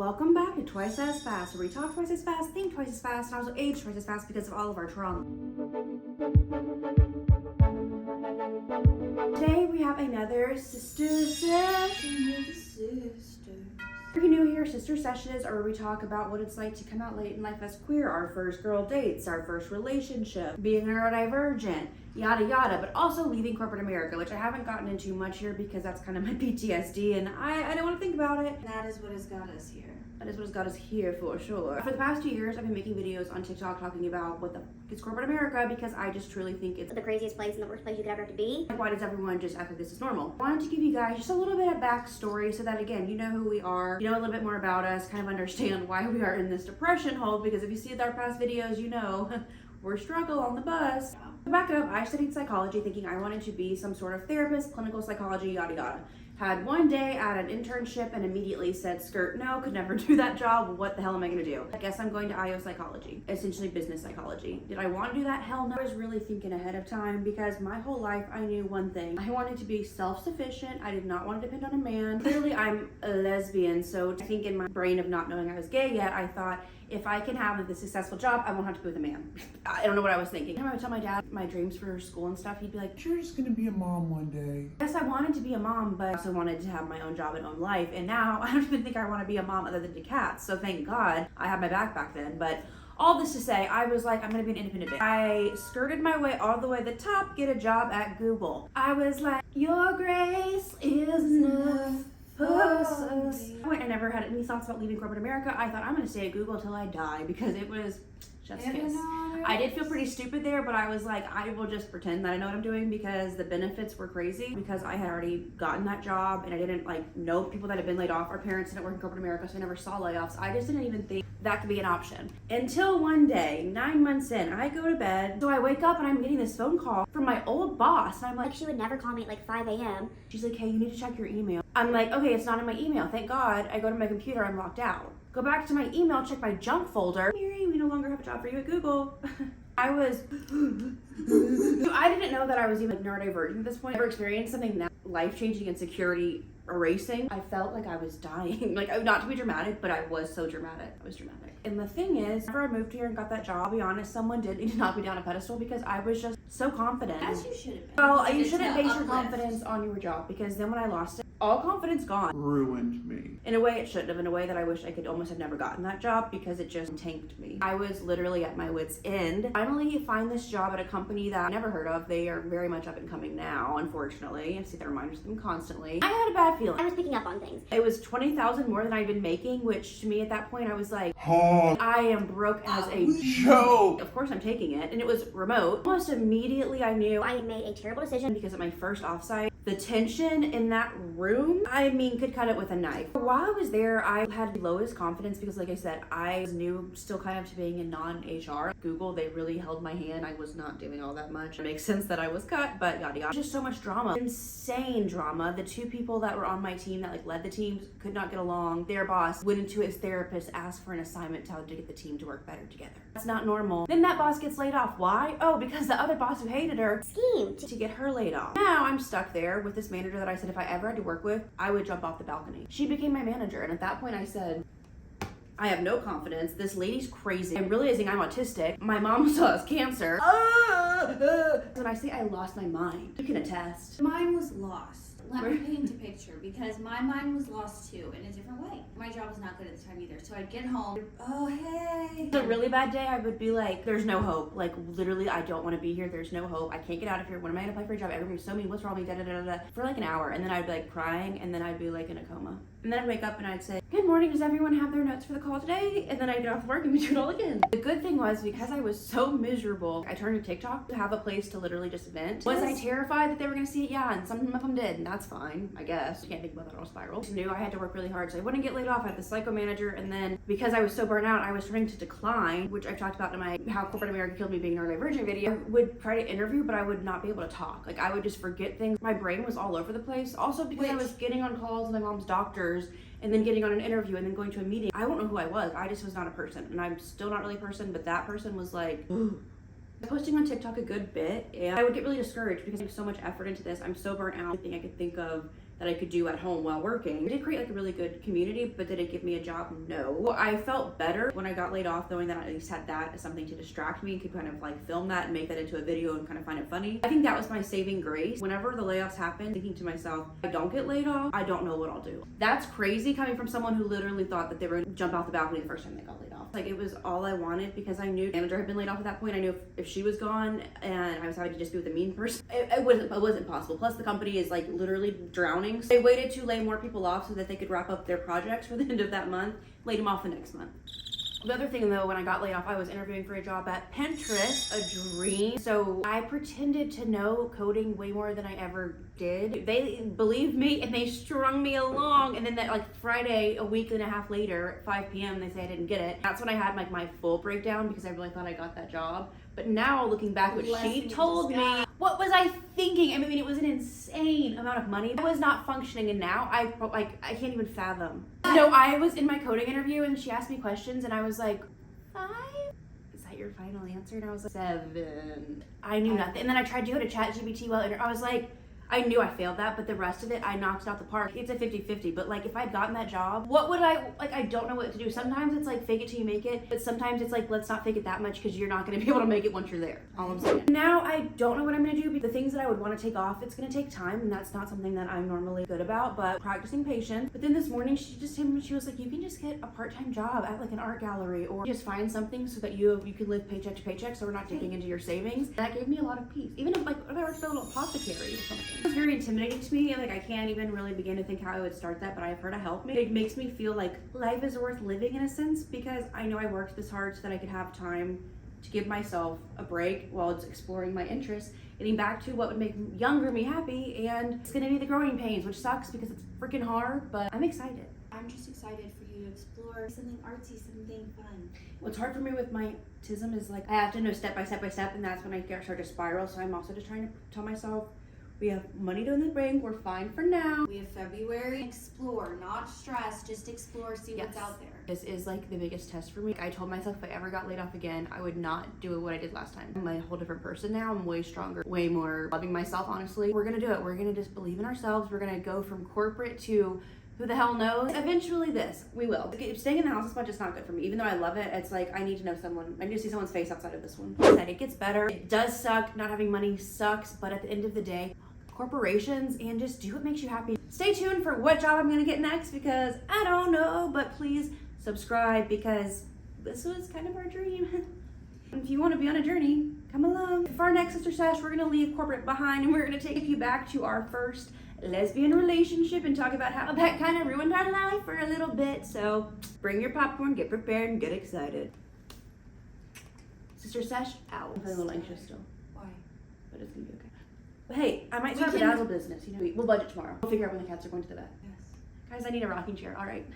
Welcome back to Twice as Fast, where we talk twice as fast, think twice as fast, and also age twice as fast because of all of our trauma. Today we have another sister session with the sisters. If you're new here, sister sessions are where we talk about what it's like to come out late in life as queer, our first girl dates, our first relationship, being neurodivergent, yada yada, but also leaving corporate America, which I haven't gotten into much here because that's kind of my PTSD and I don't want to think about it. That is what has got us here. That is what has got us here for sure. For the past 2 years, I've been making videos on TikTok talking about what the is corporate America because I just truly think it's the craziest place and the worst place you could ever have to be. Like, why does everyone just act like this is normal? I wanted to give you guys just a little bit of backstory so that, again, you know who we are, you know a little bit more about us, kind of understand why we are in this depression hole, because if you see our past videos, you know we're struggle on the bus. To back it up, I studied psychology thinking I wanted to be some sort of therapist, clinical psychology, yada yada. Had one day at an internship and immediately said, skirt, no, could never do that job. What the hell am I gonna do? I guess I'm going to IO psychology, essentially business psychology. Did I want to do that? Hell no. I was really thinking ahead of time because my whole life I knew one thing. I wanted to be self-sufficient. I did not want to depend on a man. Clearly I'm a lesbian, so I think in my brain of not knowing I was gay yet, I thought, if I can have a successful job, I won't have to be with a man. I don't know what I was thinking. Every time I would tell my dad my dreams for school and stuff, he'd be like, "You're just gonna be a mom one day." Yes, I wanted to be a mom, but I also wanted to have my own job and own life. And now I don't even think I want to be a mom other than to cats. So thank God I had my back then. But all this to say, I was like, I'm gonna be an independent bitch. I skirted my way all the way to the top, get a job at Google. I was like, your grace is enough. I never had any thoughts about leaving corporate America. I thought I'm gonna stay at Google until I die because it was just kiss. I did feel pretty stupid there, but I was like, I will just pretend that I know what I'm doing because the benefits were crazy because I had already gotten that job and I didn't know people that had been laid off. Our parents didn't work in corporate America, so I never saw layoffs. I just didn't even think that could be an option. Until one day, 9 months in, I go to bed. So I wake up and I'm getting this phone call from my old boss. And I'm like, She would never call me at 5 a.m. She's like, hey, you need to check your email. I'm like, okay, it's not in my email. Thank God. I go to my computer, I'm locked out. Go back to my email, check my junk folder. Mary, we no longer have a job for you at Google. I didn't know that I was even neurodivergent at this point. I never experienced something that life-changing and security erasing. I felt like I was dying. Not to be dramatic, but I was so dramatic. I was dramatic. And the thing is, after I moved here and got that job, I'll be honest, someone did need to knock me down a pedestal because I was just so confident. As you should have been. Well, you shouldn't base your confidence on your job because then when I lost it, all confidence gone. Ruined me. In a way it shouldn't have, in a way that I wish I could almost have never gotten that job because it just tanked me. I was literally at my wit's end. Finally find this job at a company that I never heard of. They are very much up and coming now, unfortunately. I see the reminders of them constantly. I had a bad feeling. I was picking up on things. It was $20,000 more than I'd been making, which to me at that point I was like, I am broke as a joke. Of course I'm taking it, and it was remote. Almost immediately I knew I made a terrible decision because at my first offsite, the tension in that room, could cut it with a knife. While I was there, I had the lowest confidence because, like I said, I was new still kind of to being in non-HR. Google, they really held my hand. I was not doing all that much. It makes sense that I was cut, but yada yada. Just so much drama. Insane drama. The two people that were on my team that led the teams could not get along. Their boss went into his therapist, asked for an assignment to how to get the team to work better together. That's not normal. Then that boss gets laid off. Why? Oh, because the other boss who hated her schemed to get her laid off. Now I'm stuck there with this manager that I said if I ever had to work with, I would jump off the balcony. She became my manager, and at that point I said, I have no confidence. This lady's crazy. I'm realizing I'm autistic. My mom still has cancer. When I say I lost my mind, you can attest. Mine was lost. Let me paint a picture because my mind was lost too in a different way. My job was not good at the time either. So I'd get home, oh hey. It's a really bad day. I would be like, there's no hope. Literally, I don't want to be here. There's no hope. I can't get out of here. When am I gonna apply for a job? Everybody's so mean. What's wrong with me? Da, da, da, da. For an hour. And then I'd be crying and then I'd be in a coma. And then I'd wake up and I'd say, good morning, does everyone have their notes for the call today? And then I'd get off work and we do it all again. The good thing was because I was so miserable, I turned to TikTok to have a place to literally just vent. Was I terrified that they were gonna see it? Yeah, and some of them did, and that's fine, I guess. You can't think about that all spiral. I knew I had to work really hard so I wouldn't get laid off. I had the psycho manager, and then because I was so burnt out, I was starting to decline, which I've talked about in my How Corporate America Killed Me Being Neurodivergent video. I would try to interview, but I would not be able to talk. I would just forget things. My brain was all over the place. Also because I was getting on calls with my mom's doctors and then getting on an interview and then going to a meeting. I don't know who I was. I just was not a person. And I'm still not really a person, but that person was posting on TikTok a good bit, and I would get really discouraged because I put so much effort into this. I'm so burnt out. The thing I could think of that I could do at home while working. It did create like a really good community, but did it give me a job? No. I felt better when I got laid off, knowing that I at least had that as something to distract me, could kind of like film that and make that into a video and kind of find it funny. I think that was my saving grace. Whenever the layoffs happened, thinking to myself, if I don't get laid off, I don't know what I'll do. That's crazy coming from someone who literally thought that they were gonna jump off the balcony the first time they got laid off. Like, it was all I wanted because I knew the manager had been laid off at that point. I knew if she was gone and I was having to just be with a mean person, it wasn't possible. Plus the company is like literally drowning. So they waited to lay more people off so that they could wrap up their projects for the end of that month, laid them off the next month. The other thing though, when I got laid off, I was interviewing for a job at Pinterest, a dream. So I pretended to know coding way more than I ever did. They believed me and they strung me along. And then that like Friday, a week and a half later at 5 p.m., they say I didn't get it. That's when I had like my full breakdown because I really thought I got that job. But now looking back, what she told me, what was I thinking? I mean, it was an insane amount of money. I was not functioning, and now I can't even fathom. No, I was in my coding interview and she asked me questions and I was like, 5? Is that your final answer? And I was like, 7. I knew nothing. And then I tried to go to ChatGPT I was like, I knew I failed that, but the rest of it, I knocked it out the park. It's a 50-50, but like if I'd gotten that job, what would I don't know what to do. Sometimes it's like fake it till you make it, but sometimes it's like, let's not fake it that much because you're not gonna be able to make it once you're there. All I'm saying. Now I don't know what I'm gonna do, but the things that I would want to take off, it's gonna take time, and that's not something that I'm normally good about, but practicing patience. But then this morning, she was like, you can just get a part-time job at like an art gallery or just find something so that you can live paycheck to paycheck so we're not dipping into your savings. That gave me a lot of peace. Even if I worked at a little apothecary or something. It was very intimidating to me, and like I can't even really begin to think how I would start that, but I have her to help me. It makes me feel like life is worth living in a sense because I know I worked this hard so that I could have time to give myself a break while it's exploring my interests, getting back to what would make younger me happy, and it's gonna be the growing pains, which sucks because it's freaking hard, but I'm excited. I'm just excited for you to explore something artsy, something fun. What's hard for me with my autism is like I have to know step by step by step, and that's when I start to spiral. So I'm also just trying to tell myself, we have money to in the bank, we're fine for now. We have February. Explore, not stress, just explore, see what's out there. This is like the biggest test for me. I told myself if I ever got laid off again, I would not do what I did last time. I'm a whole different person now. I'm way stronger, way more loving myself, honestly. We're gonna do it. We're gonna just believe in ourselves. We're gonna go from corporate to who the hell knows? Eventually we will. Staying in the house this much is not good for me. Even though I love it, it's like I need to know someone. I need to see someone's face outside of this one. It gets better. It does suck. Not having money sucks, but at the end of the day, corporations, and just do what makes you happy. Stay tuned for what job I'm gonna get next because I don't know, but please subscribe because this was kind of our dream. If you want to be on a journey, come along. For our next Sister Sesh, we're gonna leave corporate behind and we're gonna take you back to our first lesbian relationship and talk about how that kind of ruined our life for a little bit. So bring your popcorn, get prepared, and get excited. Sister Sesh, out. I'm feeling a little anxious still. Why? But it's gonna be okay. But hey, I might start a dazzle business. You know, we'll budget tomorrow. We'll figure out when the cats are going to the vet. Yes. Guys, I need a rocking chair. All right.